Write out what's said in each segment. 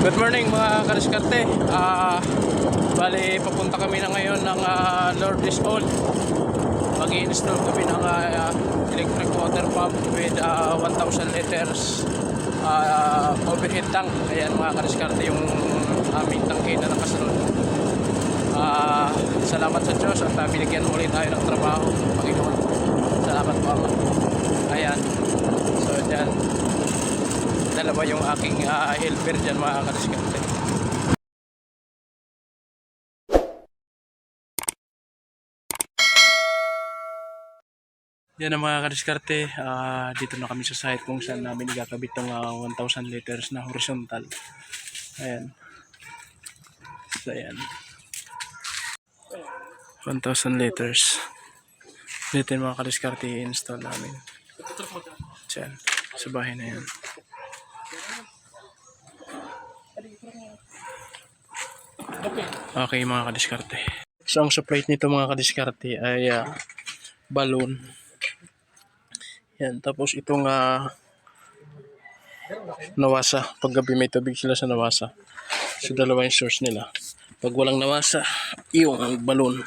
Good morning mga kadiskarte. Bali papunta kami na ngayon ng Lourdes Old. Mag-i-install kami ng electric water pump with 1,000 liters overhead tank. Ayan mga kadiskarte yung aming tangke na nakasunod. Salamat sa Diyos at binigyan ulit tayo ng trabaho, Panginoon. Salamat po Ama. Ayan. So dyan, dalawa yung aking helper dyan mga kadiskarte. Yan ang mga kadiskarte. Dito na kami sa site kung saan namin igakabit itong 1,000 liters na horizontal. Ayan. So ayan, 1,000 liters. Dito yung mga kadiskarte i-install namin. Diyan, sa bahay na yan. Okay mga kadiskarte. So ang supply nito mga kadiskarte ay balloon. Yan, tapos itong nawasa. Pag gabi may tubig sila sa nawasa. So dalawa yung source nila. Pag walang nawasa, yung balloon.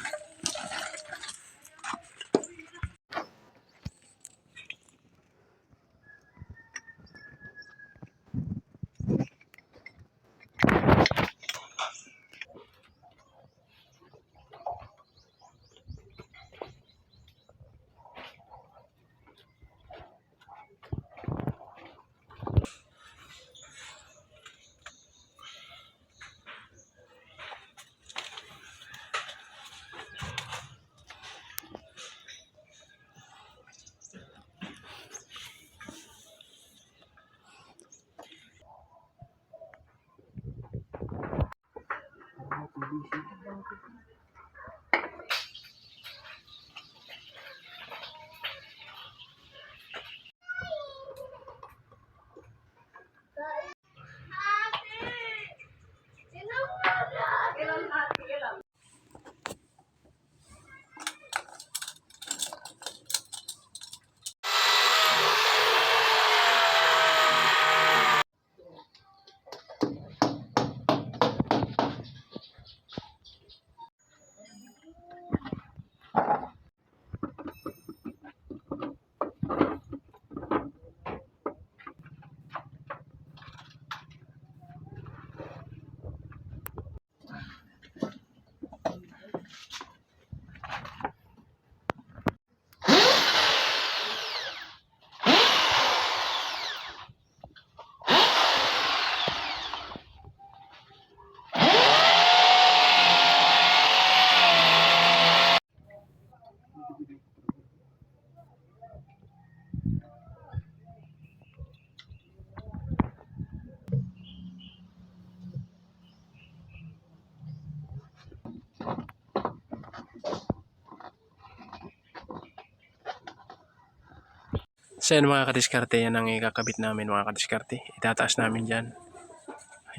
So yan mga kadiskarte, yan ang ikakabit namin mga kadiskarte. Itataas namin dyan.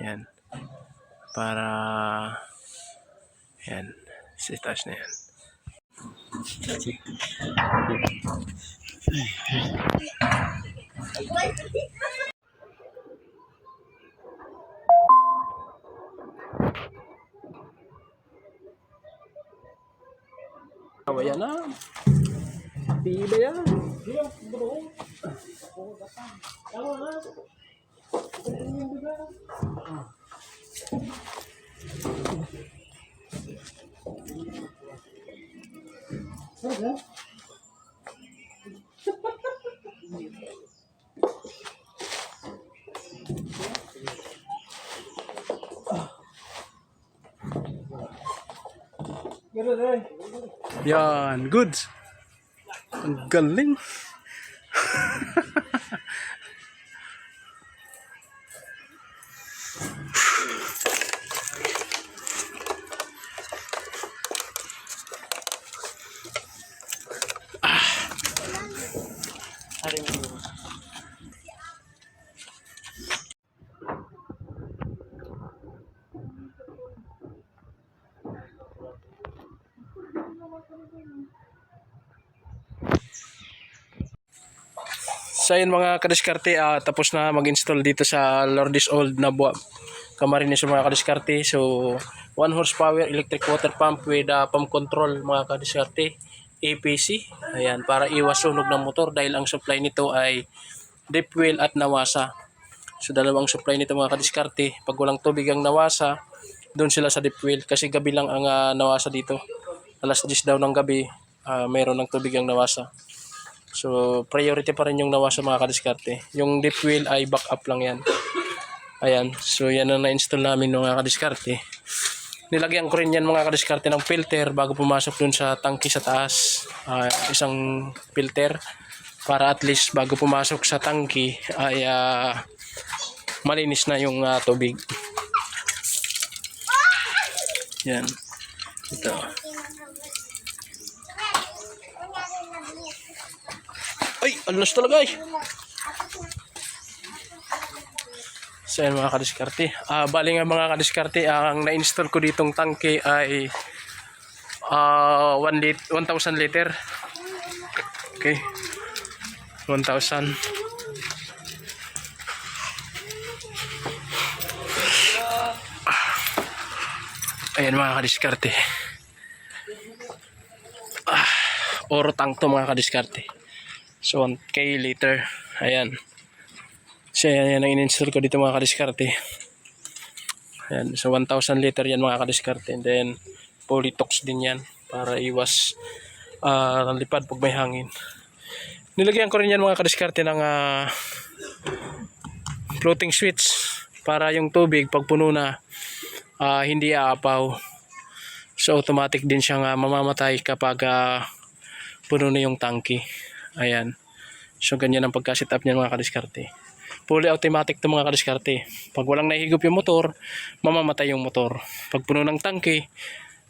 Ayan. Para ayan, itaas na yan. Ayan na. Tiba yan. Yan, good. Ang galing. So yun mga kadiskarte, tapos na mag-install dito sa Lourdes Old na Camarines yung mga kadiskarte. So 1 horsepower electric water pump with pump control mga kadiskarte. APC. Ayan, para iwas sunog ng motor dahil ang supply nito ay deep well at nawasa. So dalawang supply nito mga kadiskarte. Pag walang tubig ang nawasa, doon sila sa deep well kasi gabi lang ang nawasa dito. Alas 10 daw ng gabi, mayroon ng tubig ang nawasa. So priority pa rin yung nawasa mga kadiskarte. Yung deep well ay backup lang yan. Ayan, so yan ang na-install namin mga kadiskarte. Nilagyan ko rin yan mga kadiskarte ng filter bago pumasok dun sa tangke sa taas. Isang filter para at least bago pumasok sa tangke ay malinis na yung tubig. Yan. Ito. Ay, alas talaga ay. So yan mga kadiskarte. Bali nga mga kadiskarte, ang na-install ko ditong tangke ay 1,000 liter. Okay. 1,000. Ayan mga kadiskarte. Oro tank to mga kadiskarte. So 1K liter. Ayan. So yan ang in-install ko dito mga kadiskarte. Ayan. So 1,000 liter yan mga kadiskarte. And then Polytox din yan para iwas lipad pag may hangin. Nilagyan ko rin yan mga kadiskarte ng floating switch para yung tubig pag puno na hindi aapaw. So automatic din siyang mamamatay kapag puno na yung tangke. Ayan. So ganyan ang pagka-set up niyan mga kadiskarte. Fully automatic to mga kadiskarte. Pag walang nahigop yung motor, mamamatay yung motor. Pag puno ng tangke,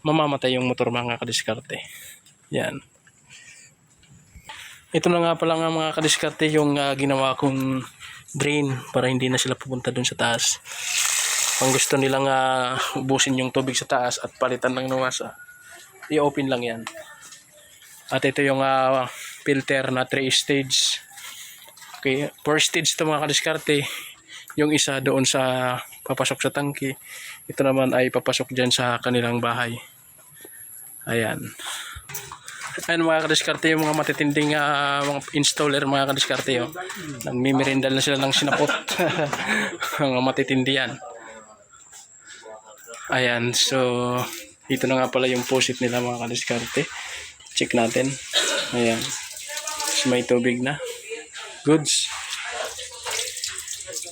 mamamatay yung motor mga kadiskarte. Yan. Ito na nga pala nga mga kadiskarte yung ginawa kong drain para hindi na sila pupunta dun sa taas. Kung gusto nilang ubusin yung tubig sa taas at palitan ng nawasa, i-open lang yan. At ito yung filter na 3 stage. Okay, 4 stage ito mga kadiskarte. Yung isa doon sa papasok sa tangke. Ito naman ay papasok dyan sa kanilang bahay. Ayan. Ayan mga kadiskarte, yung mga matitinding mga installer mga kadiskarte. Oh. Nagmimirindal na sila ng sinapot. Mga matitindi yan. Ayan, so ito na nga pala yung faucet nila mga kadiskarte. Check natin. Ayan. So may tubig na. Goods.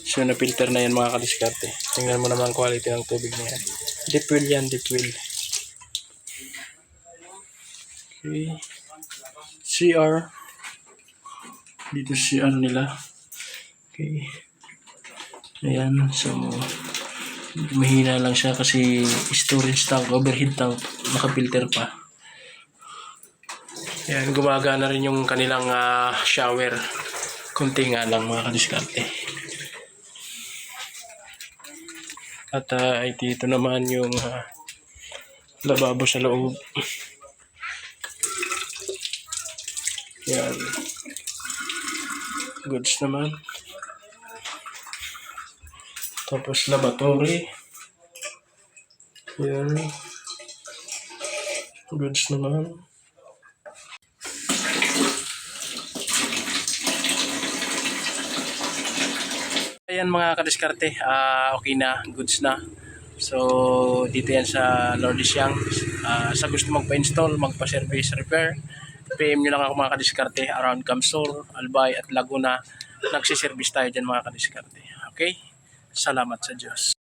So na-filter na yan mga kadiskarte. Tingnan mo naman quality ng tubig na yan. Deep well yan, deep well. Okay. CR. Dito si ano nila. Okay. Ayan. So mahina lang siya kasi storage tank, overhead tank. Naka-filter pa. Ayan. Gumagana rin yung kanilang shower. Kunti nga lang mga kadiskarte. At ay dito naman yung lababo sa loob. Yan. Goods naman. Tapos lavatory. Yan. Goods naman. Ayan mga kadiskarte, okay na, goods na. So dito yan sa Lourdes Yang. Sa gusto magpa-install, magpa-service, repair, PM nyo lang ako mga kadiskarte around Camsor, Albay at Laguna. Nagsiservice tayo dyan mga kadiskarte. Okay? Salamat sa Diyos.